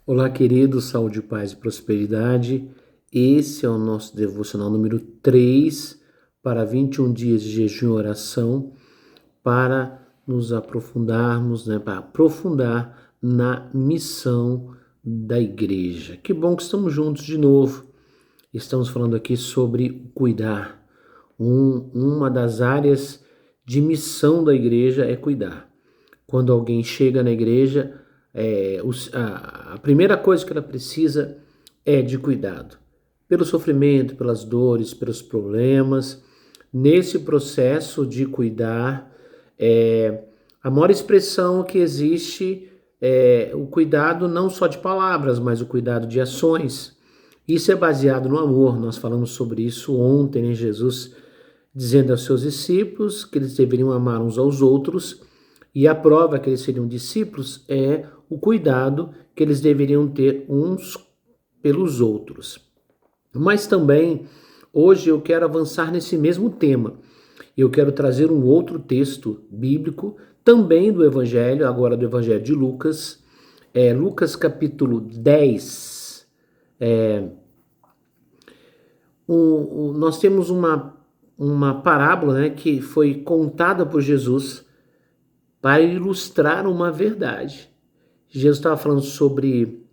Olá, queridos, saúde, paz e prosperidade. Esse é o nosso devocional número 3 para 21 dias de jejum e oração para nos aprofundarmos, para aprofundar na missão da igreja. Que bom que estamos juntos de novo. Estamos falando aqui sobre cuidar. Uma das áreas de missão da igreja é cuidar. Quando alguém chega na igreja, a primeira coisa que ela precisa é de cuidado. Pelo sofrimento, pelas dores, pelos problemas. Nesse processo de cuidar, a maior expressão que existe é o cuidado não só de palavras, mas o cuidado de ações. Isso é baseado no amor. Nós falamos sobre isso ontem, né? Jesus dizendo aos seus discípulos que eles deveriam amar uns aos outros, e a prova que eles seriam discípulos é o cuidado que eles deveriam ter uns pelos outros. Mas também, hoje eu quero avançar nesse mesmo tema. Eu quero trazer um outro texto bíblico, também do Evangelho, agora do Evangelho de Lucas, Lucas capítulo 10. Nós temos uma parábola, né, que foi contada por Jesus para ilustrar uma verdade. Jesus estava falando sobre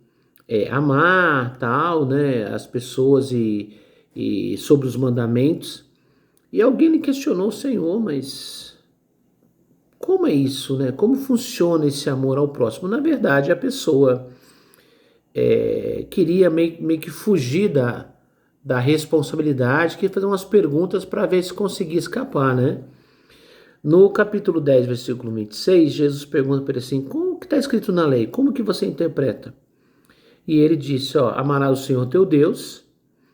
amar, tal, né, as pessoas e sobre os mandamentos. E alguém lhe questionou: Senhor, mas como é isso, né? Como funciona esse amor ao próximo? Na verdade, a pessoa queria meio que fugir da responsabilidade, queria fazer umas perguntas para ver se conseguia escapar, né? No capítulo 10, versículo 26, Jesus pergunta para ele assim: como que está escrito na lei? Como que você interpreta? E ele disse: amarás o Senhor teu Deus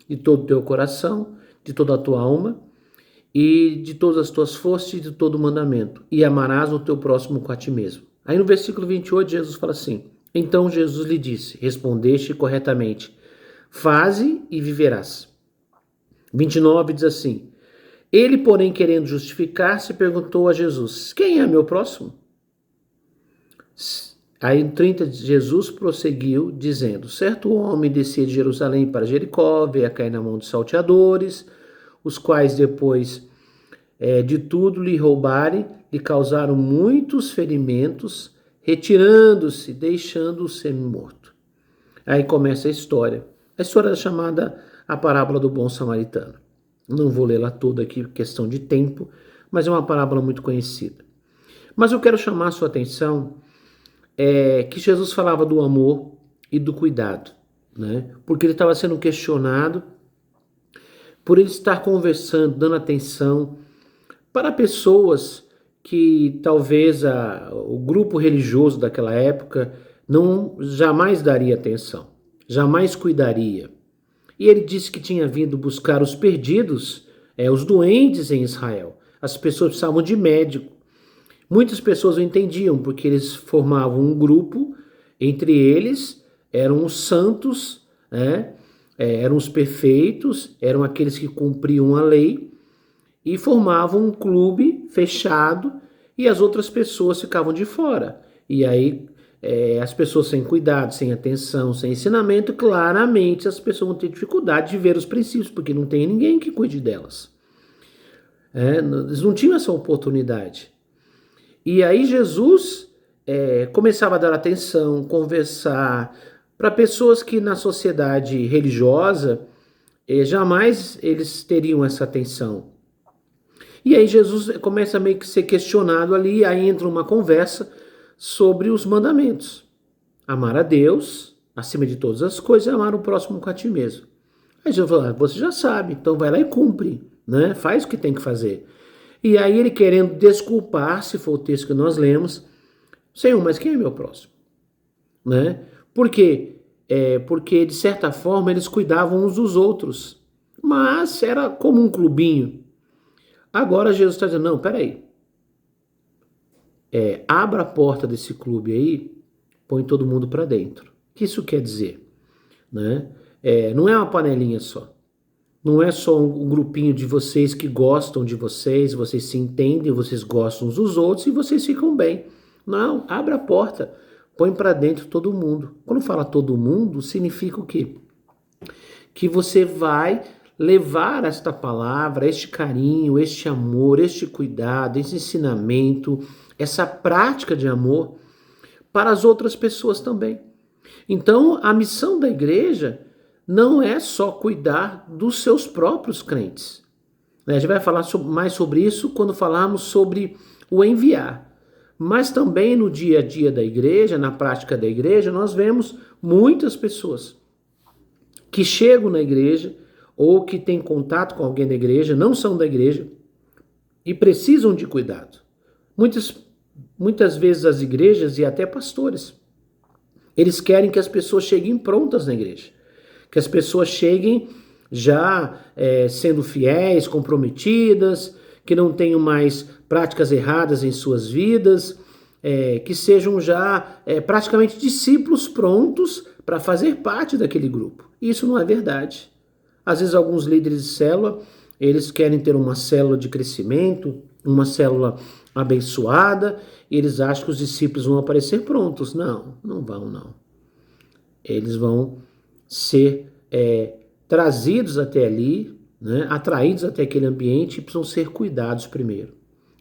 de todo o teu coração, de toda a tua alma e de todas as tuas forças e de todo o mandamento, e amarás o teu próximo com a ti mesmo. Aí no versículo 28, Jesus fala assim: então Jesus lhe disse: respondeste corretamente, faze e viverás. 29 diz assim: ele, porém, querendo justificar-se, perguntou a Jesus: quem é meu próximo? Aí em 30, Jesus prosseguiu, dizendo: certo homem descia de Jerusalém para Jericó, veio a cair na mão de salteadores, os quais, depois de tudo lhe roubarem, lhe causaram muitos ferimentos, retirando-se, deixando-o semi-morto. Aí começa a história. A história é chamada a parábola do bom samaritano. Não vou lê-la toda aqui por questão de tempo, mas é uma parábola muito conhecida. Mas eu quero chamar a sua atenção que Jesus falava do amor e do cuidado, né? Porque ele estava sendo questionado por ele estar conversando, dando atenção para pessoas que talvez o grupo religioso daquela época não jamais daria atenção, jamais cuidaria. E ele disse que tinha vindo buscar os perdidos, os doentes em Israel. As pessoas precisavam de médico. Muitas pessoas não entendiam, porque eles formavam um grupo, entre eles eram os santos, né? Eram os perfeitos, eram aqueles que cumpriam a lei, e formavam um clube fechado, e as outras pessoas ficavam de fora. E aí as pessoas sem cuidado, sem atenção, sem ensinamento, claramente as pessoas vão ter dificuldade de ver os princípios, porque não tem ninguém que cuide delas. Eles não tinham essa oportunidade. E aí Jesus começava a dar atenção, conversar para pessoas que na sociedade religiosa jamais eles teriam essa atenção. E aí Jesus começa a meio que ser questionado ali, aí entra uma conversa sobre os mandamentos. Amar a Deus acima de todas as coisas e amar o próximo com a ti mesmo. Aí Jesus fala: você já sabe, então vai lá e cumpre, né? Faz o que tem que fazer. E aí ele querendo desculpar, se for o texto que nós lemos: Senhor, mas quem é meu próximo? Né? Por quê? Porque de certa forma eles cuidavam uns dos outros, mas era como um clubinho. Agora Jesus está dizendo: não, peraí, abra a porta desse clube aí, põe todo mundo para dentro. O que isso quer dizer? Né? Não é uma panelinha só. Não é só um grupinho de vocês que gostam de vocês se entendem, vocês gostam uns dos outros e vocês ficam bem. Não, abra a porta, põe para dentro todo mundo. Quando fala todo mundo, significa o quê? Que você vai levar esta palavra, este carinho, este amor, este cuidado, esse ensinamento, essa prática de amor para as outras pessoas também. Então, a missão da igreja não é só cuidar dos seus próprios crentes. A gente vai falar mais sobre isso quando falarmos sobre o enviar. Mas também no dia a dia da igreja, na prática da igreja, nós vemos muitas pessoas que chegam na igreja ou que têm contato com alguém da igreja, não são da igreja e precisam de cuidado. Muitas vezes as igrejas e até pastores, eles querem que as pessoas cheguem prontas na igreja, que as pessoas cheguem já sendo fiéis, comprometidas, que não tenham mais práticas erradas em suas vidas, que sejam já praticamente discípulos prontos para fazer parte daquele grupo. Isso não é verdade. Às vezes alguns líderes de célula, eles querem ter uma célula de crescimento, uma célula abençoada, e eles acham que os discípulos vão aparecer prontos. Não, não vão não. Eles vão ser trazidos até ali, né, atraídos até aquele ambiente e precisam ser cuidados primeiro.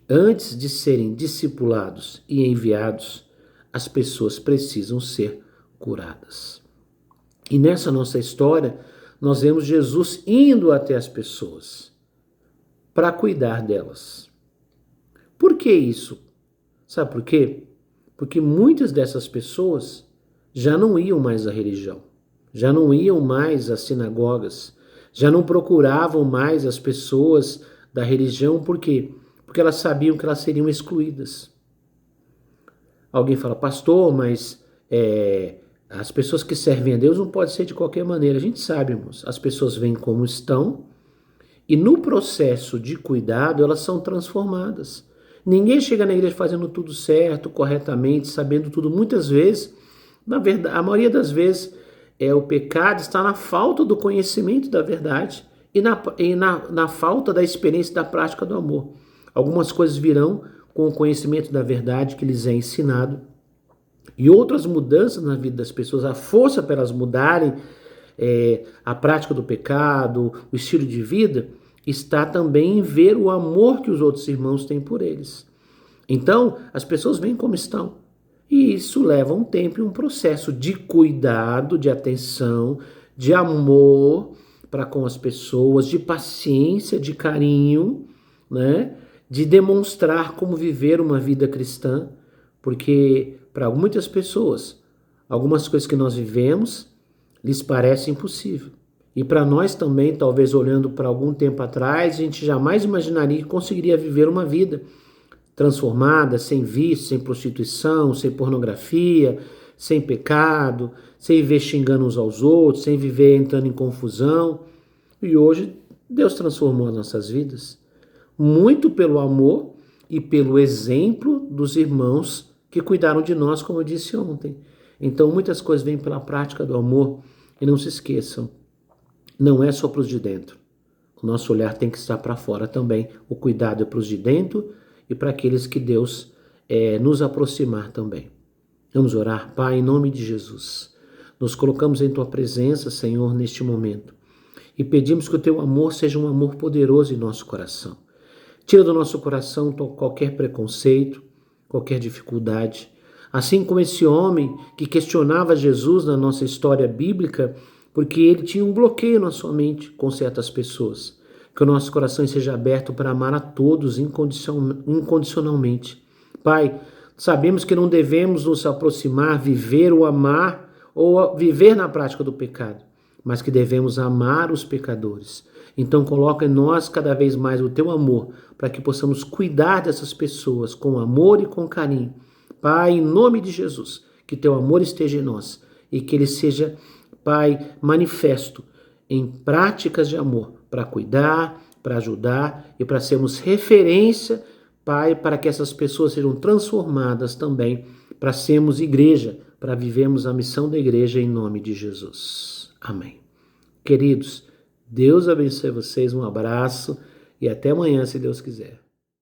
Antes de serem discipulados e enviados, as pessoas precisam ser curadas. E nessa nossa história, nós vemos Jesus indo até as pessoas para cuidar delas. Por que isso? Sabe por quê? Porque muitas dessas pessoas já não iam mais à religião, já não iam mais às sinagogas, já não procuravam mais as pessoas da religião. Por quê? Porque elas sabiam que elas seriam excluídas. Alguém fala, pastor, mas as pessoas que servem a Deus não pode ser de qualquer maneira. A gente sabe, irmãos, as pessoas vêm como estão e no processo de cuidado elas são transformadas. Ninguém chega na igreja fazendo tudo certo, corretamente, sabendo tudo. Muitas vezes, na verdade, a maioria das vezes, o pecado está na falta do conhecimento da verdade e na falta da experiência da prática do amor. Algumas coisas virão com o conhecimento da verdade que lhes é ensinado e outras mudanças na vida das pessoas, a força para elas mudarem a prática do pecado, o estilo de vida, está também em ver o amor que os outros irmãos têm por eles. Então, as pessoas vêm como estão. E isso leva um tempo e um processo de cuidado, de atenção, de amor para com as pessoas, de paciência, de carinho, né? De demonstrar como viver uma vida cristã, porque para muitas pessoas, algumas coisas que nós vivemos lhes parecem impossível. E para nós também, talvez olhando para algum tempo atrás, a gente jamais imaginaria que conseguiria viver uma vida transformada, sem vício, sem prostituição, sem pornografia, sem pecado, sem viver xingando uns aos outros, sem viver entrando em confusão. E hoje Deus transformou as nossas vidas, muito pelo amor e pelo exemplo dos irmãos que cuidaram de nós, como eu disse ontem. Então muitas coisas vêm pela prática do amor. E não se esqueçam, não é só para os de dentro. O nosso olhar tem que estar para fora também. O cuidado é para os de dentro e para aqueles que Deus nos aproximar também. Vamos orar. Pai, em nome de Jesus, nos colocamos em Tua presença, Senhor, neste momento. E pedimos que o Teu amor seja um amor poderoso em nosso coração. Tira do nosso coração qualquer preconceito, qualquer dificuldade. Assim como esse homem que questionava Jesus na nossa história bíblica, porque ele tinha um bloqueio na sua mente com certas pessoas. Que o nosso coração seja aberto para amar a todos incondicionalmente. Pai, sabemos que não devemos nos aproximar, viver ou amar, ou viver na prática do pecado, mas que devemos amar os pecadores. Então coloca em nós cada vez mais o Teu amor, para que possamos cuidar dessas pessoas com amor e com carinho. Pai, em nome de Jesus, que Teu amor esteja em nós e que ele seja, Pai, manifesto em práticas de amor, para cuidar, para ajudar e para sermos referência, Pai, para que essas pessoas sejam transformadas também, para sermos igreja, para vivermos a missão da igreja em nome de Jesus. Amém. Queridos, Deus abençoe vocês, um abraço e até amanhã, se Deus quiser.